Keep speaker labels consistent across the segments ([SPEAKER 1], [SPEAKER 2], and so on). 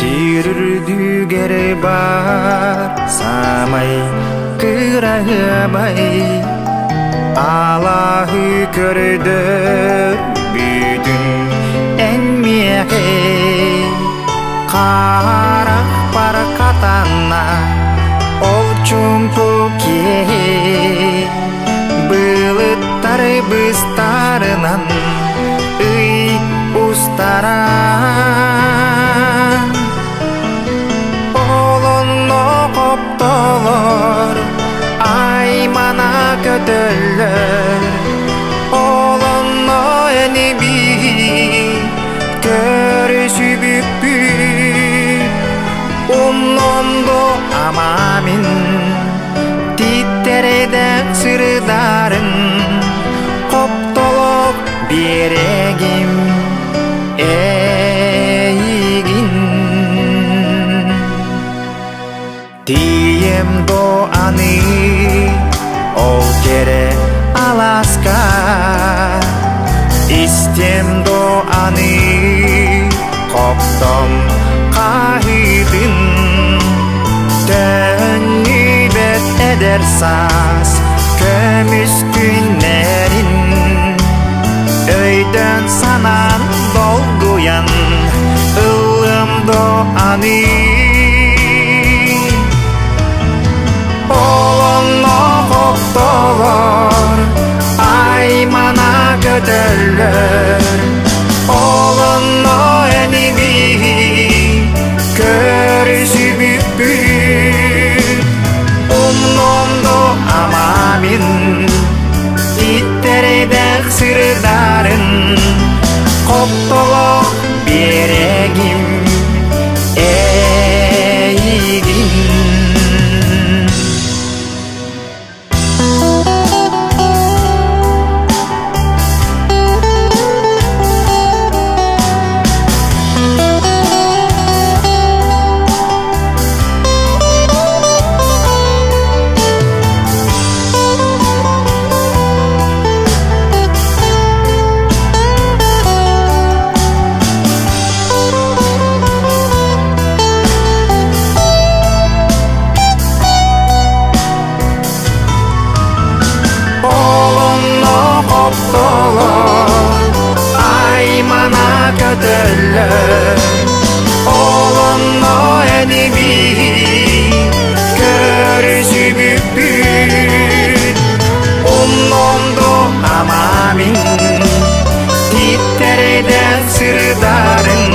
[SPEAKER 1] Сүрдүгер бар самай кырагыбай Аллахы көрдөр бүтүн энмеге Карак бар катана ол чумпу ке Былыттар быстарынан ый устаран Олонно коптолор аймана көтөлөр Олонно эниби көрүшүбүппү Умномдо амамин титтерейде сырдарын Коптолок берегим эйгин Тием до аны ол кере Аласка Истем до аны коптом кайдын Төнүбөт эдер саз көмүс күннерин Өйдөн санан долгуян ылымдо аны Олонно коптолор аймана көтөлөр Олонно эниби көрүшүбүппү Умномдо амамин титтерейде сырдарын Коптолок берегим эйгин Аймана көтөлөр Олонно эниби көрүшүбүппү Умномдо амамин титтерейде сырдарын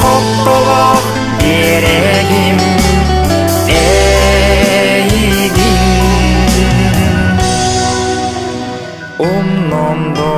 [SPEAKER 1] Коптолок берегим эйгин Умномдо